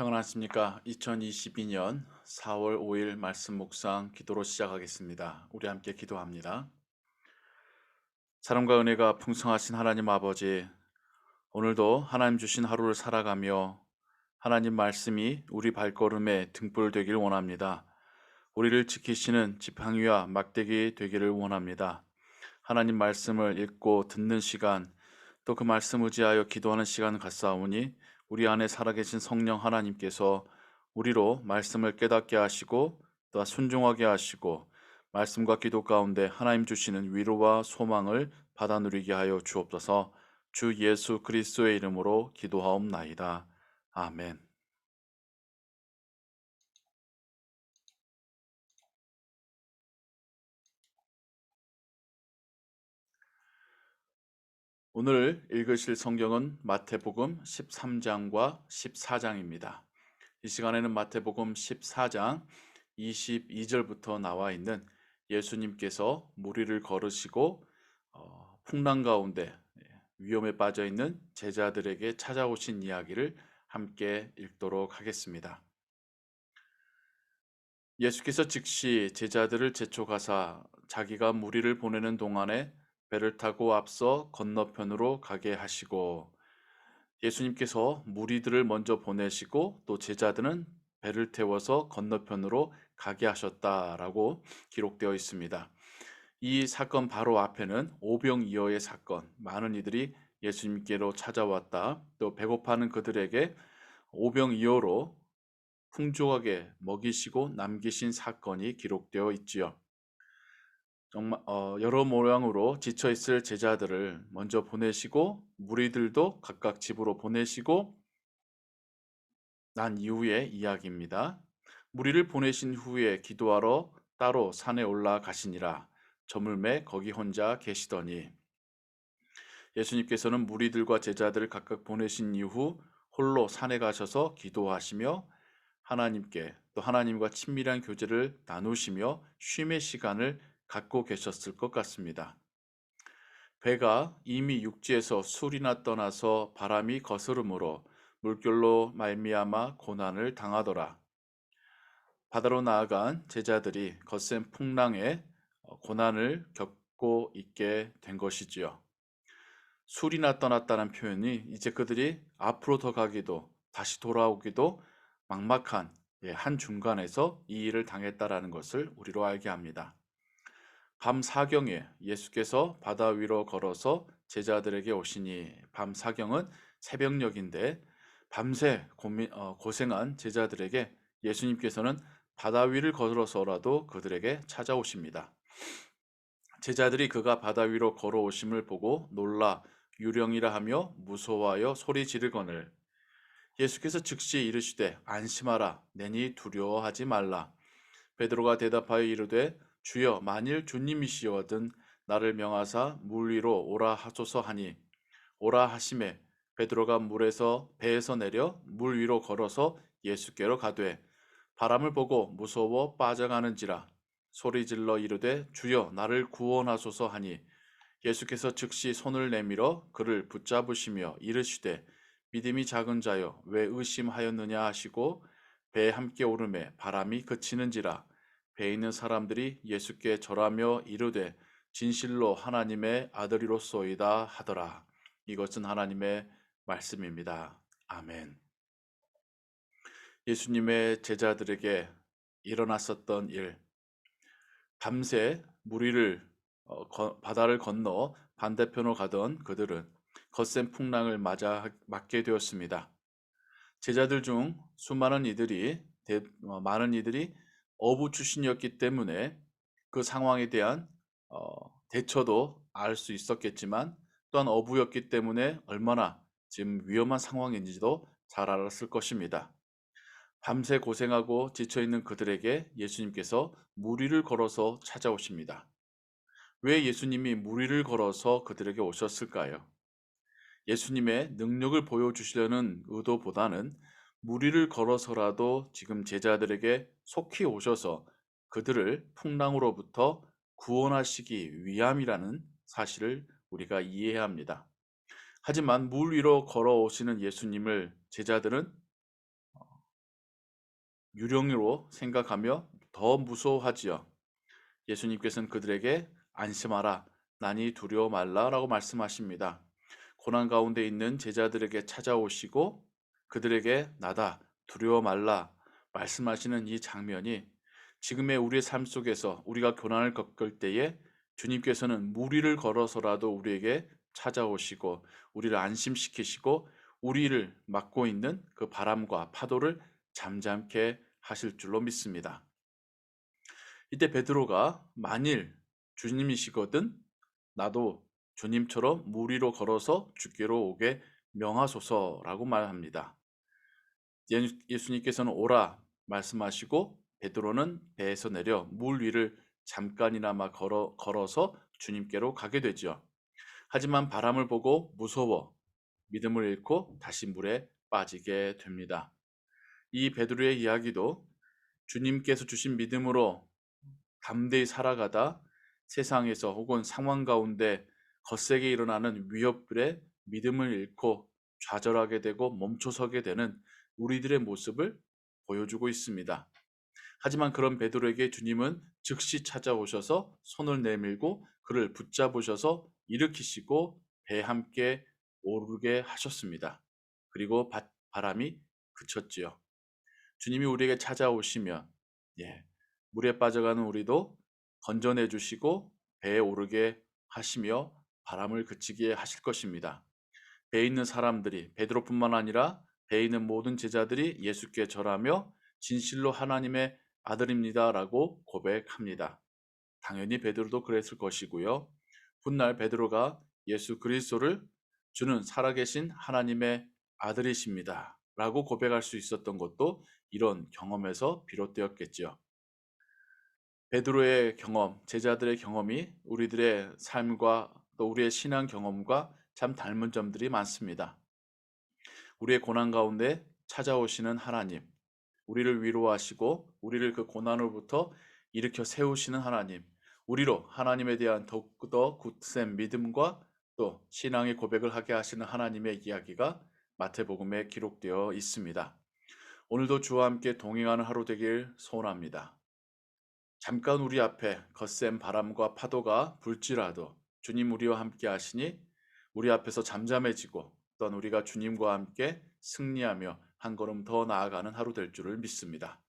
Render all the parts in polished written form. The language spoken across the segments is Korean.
안녕하십니까. 2022년 4월 5일 말씀 묵상 기도로 시작하겠습니다. 우리 함께 기도합니다. 사랑과 은혜가 풍성하신 하나님 아버지, 오늘도 하나님 주신 하루를 살아가며 하나님 말씀이 우리 발걸음에 등불 되길 원합니다. 우리를 지키시는 지팡이와 막대기 되기를 원합니다. 하나님 말씀을 읽고 듣는 시간, 또 그 말씀 의지하여 기도하는 시간을 갖사오니 우리 안에 살아계신 성령 하나님께서 우리로 말씀을 깨닫게 하시고 또 순종하게 하시고 말씀과 기도 가운데 하나님 주시는 위로와 소망을 받아 누리게 하여 주옵소서. 주 예수 그리스도의 이름으로 기도하옵나이다. 아멘. 오늘 읽으실 성경은 마태복음 13장과 14장입니다. 이 시간에는 마태복음 14장 22절부터 나와 있는 예수님께서 무리를 걸으시고 풍랑 가운데 위험에 빠져 있는 제자들에게 찾아오신 이야기를 함께 읽도록 하겠습니다. 예수께서 즉시 제자들을 재촉하사 자기가 무리를 보내는 동안에 배를 타고 앞서 건너편으로 가게 하시고, 예수님께서 무리들을 먼저 보내시고 또 제자들은 배를 태워서 건너편으로 가게 하셨다라고 기록되어 있습니다. 이 사건 바로 앞에는 오병이어의 사건, 많은 이들이 예수님께로 찾아왔다, 또 배고파하는 그들에게 오병이어로 풍족하게 먹이시고 남기신 사건이 기록되어 있지요. 정말 여러 모양으로 지쳐 있을 제자들을 먼저 보내시고 무리들도 각각 집으로 보내시고 난 이후의 이야기입니다. 무리를 보내신 후에 기도하러 따로 산에 올라가시니라. 저물매 거기 혼자 계시더니, 예수님께서는 무리들과 제자들을 각각 보내신 이후 홀로 산에 가셔서 기도하시며 하나님께 또 하나님과 친밀한 교제를 나누시며 쉼의 시간을 갖고 계셨을 것 같습니다. 배가 이미 육지에서 술이나 떠나서 바람이 거스름으로 물결로 말미암아 고난을 당하더라. 바다로 나아간 제자들이 거센 풍랑에 고난을 겪고 있게 된 것이지요. 술이나 떠났다는 표현이 이제 그들이 앞으로 더 가기도 다시 돌아오기도 막막한 한 중간에서 이 일을 당했다라는 것을 우리로 알게 합니다. 밤 사경에 예수께서 바다 위로 걸어서 제자들에게 오시니, 밤 사경은 새벽녘인데 밤새 고생한 제자들에게 예수님께서는 바다 위를 걸어서라도 그들에게 찾아오십니다. 제자들이 그가 바다 위로 걸어오심을 보고 놀라 유령이라 하며 무서워하여 소리 지르거늘, 예수께서 즉시 이르시되 안심하라, 내니 두려워하지 말라. 베드로가 대답하여 이르되 주여, 만일 주님이시거든 나를 명하사 물 위로 오라 하소서 하니, 오라 하심에 베드로가 물에서 배에서 내려 물 위로 걸어서 예수께로 가되 바람을 보고 무서워 빠져가는지라 소리질러 이르되 주여, 나를 구원하소서 하니, 예수께서 즉시 손을 내밀어 그를 붙잡으시며 이르시되 믿음이 작은 자여 왜 의심하였느냐 하시고 배에 함께 오르매 바람이 그치는지라. 배에 있는 사람들이 예수께 절하며 이르되 진실로 하나님의 아들이로소이다 하더라. 이것은 하나님의 말씀입니다. 아멘. 예수님의 제자들에게 일어났었던 일, 밤새 무리를 바다를 건너 반대편으로 가던 그들은 거센 풍랑을 맞게 되었습니다. 제자들 중 많은 이들이 어부 출신이었기 때문에 그 상황에 대한 대처도 알 수 있었겠지만, 또한 어부였기 때문에 얼마나 지금 위험한 상황인지도 잘 알았을 것입니다. 밤새 고생하고 지쳐있는 그들에게 예수님께서 무리를 걸어서 찾아오십니다. 왜 예수님이 무리를 걸어서 그들에게 오셨을까요? 예수님의 능력을 보여주시려는 의도보다는 무리를 걸어서라도 지금 제자들에게 속히 오셔서 그들을 풍랑으로부터 구원하시기 위함이라는 사실을 우리가 이해해야 합니다. 하지만 물 위로 걸어오시는 예수님을 제자들은 유령으로 생각하며 더 무서워하지요. 예수님께서는 그들에게 안심하라, 나니 두려워 말라라고 말씀하십니다. 고난 가운데 있는 제자들에게 찾아오시고 그들에게 나다, 두려워 말라 말씀하시는 이 장면이 지금의 우리의 삶 속에서 우리가 고난을 겪을 때에 주님께서는 무리를 걸어서라도 우리에게 찾아오시고 우리를 안심시키시고 우리를 막고 있는 그 바람과 파도를 잠잠케 하실 줄로 믿습니다. 이때 베드로가 만일 주님이시거든 나도 주님처럼 무리로 걸어서 주께로 오게 명하소서라고 말합니다. 예수님께서는 오라 말씀하시고 베드로는 배에서 내려 물 위를 잠깐이나마 걸어서 주님께로 가게 되죠. 하지만 바람을 보고 무서워 믿음을 잃고 다시 물에 빠지게 됩니다. 이 베드로의 이야기도 주님께서 주신 믿음으로 담대히 살아가다 세상에서 혹은 상황 가운데 거세게 일어나는 위협들에 믿음을 잃고 좌절하게 되고 멈춰서게 되는 우리들의 모습을 보여주고 있습니다. 하지만 그런 베드로에게 주님은 즉시 찾아오셔서 손을 내밀고 그를 붙잡으셔서 일으키시고 배에 함께 오르게 하셨습니다. 그리고 바람이 그쳤지요. 주님이 우리에게 찾아오시면 물에 빠져가는 우리도 건져내 주시고 배에 오르게 하시며 바람을 그치게 하실 것입니다. 배에 있는 사람들이 베드로뿐만 아니라 배에 있는 모든 제자들이 예수께 절하며 진실로 하나님의 아들입니다라고 고백합니다. 당연히 베드로도 그랬을 것이고요. 훗날 베드로가 예수 그리스도를 주는 살아계신 하나님의 아들이십니다 라고 고백할 수 있었던 것도 이런 경험에서 비롯되었겠지요. 베드로의 경험, 제자들의 경험이 우리들의 삶과 또 우리의 신앙 경험과 참 닮은 점들이 많습니다. 우리의 고난 가운데 찾아오시는 하나님, 우리를 위로하시고 우리를 그 고난으로부터 일으켜 세우시는 하나님, 우리로 하나님에 대한 더욱더 굳센 믿음과 또 신앙의 고백을 하게 하시는 하나님의 이야기가 마태복음에 기록되어 있습니다. 오늘도 주와 함께 동행하는 하루 되길 소원합니다. 잠깐 우리 앞에 거센 바람과 파도가 불지라도 주님 우리와 함께 하시니 우리 앞에서 잠잠해지고 또한 우리가 주님과 함께 승리하며 한 걸음 더 나아가는 하루 될 줄을 믿습니다.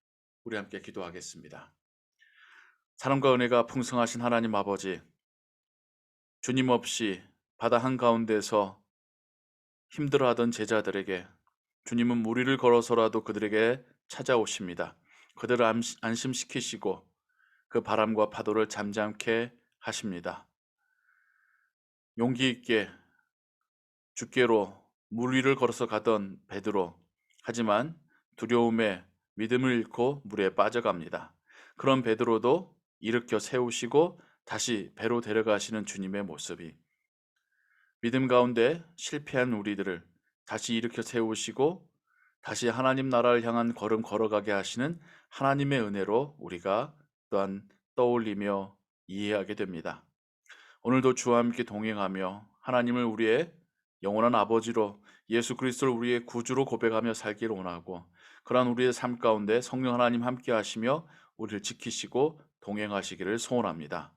우리 함께 기도하겠습니다. 사랑과 은혜가 풍성하신 하나님 아버지, 주님 없이 바다 한가운데서 힘들어하던 제자들에게 주님은 무리를 걸어서라도 그들에게 찾아오십니다. 그들을 안심시키시고 그 바람과 파도를 잠잠케 하십니다. 용기 있게 주께로 물 위를 걸어서 가던 베드로, 하지만 두려움에 믿음을 잃고 물에 빠져갑니다. 그런 베드로도 일으켜 세우시고 다시 배로 데려가시는 주님의 모습이 믿음 가운데 실패한 우리들을 다시 일으켜 세우시고 다시 하나님 나라를 향한 걸음 걸어가게 하시는 하나님의 은혜로 우리가 또한 떠올리며 이해하게 됩니다. 오늘도 주와 함께 동행하며 하나님을 우리의 영원한 아버지로 예수 그리스도를 우리의 구주로 고백하며 살기를 원하고 그러한 우리의 삶 가운데 성령 하나님 함께 하시며 우리를 지키시고 동행하시기를 소원합니다.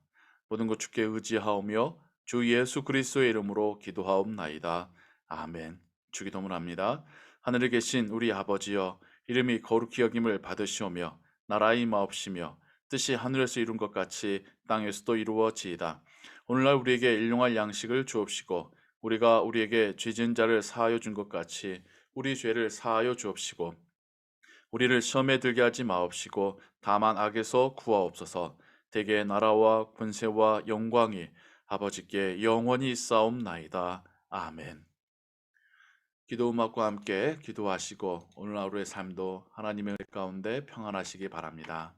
모든 것 주께 의지하오며 주 예수 그리스도의 이름으로 기도하옵나이다. 아멘. 주기도문 합니다. 하늘에 계신 우리 아버지여, 이름이 거룩히 여김을 받으시오며 나라의 마옵시며 뜻이 하늘에서 이룬 것 같이 땅에서도 이루어지이다. 오늘날 우리에게 일용할 양식을 주옵시고 우리가 우리에게 죄진 자를 사하여 준 것 같이 우리 죄를 사하여 주옵시고 우리를 시험에 들게 하지 마옵시고 다만 악에서 구하옵소서. 대개 나라와 권세와 영광이 아버지께 영원히 있사옵나이다. 아멘. 기도 음악과 함께 기도하시고 오늘 하루의 삶도 하나님의 은혜 가운데 평안하시기 바랍니다.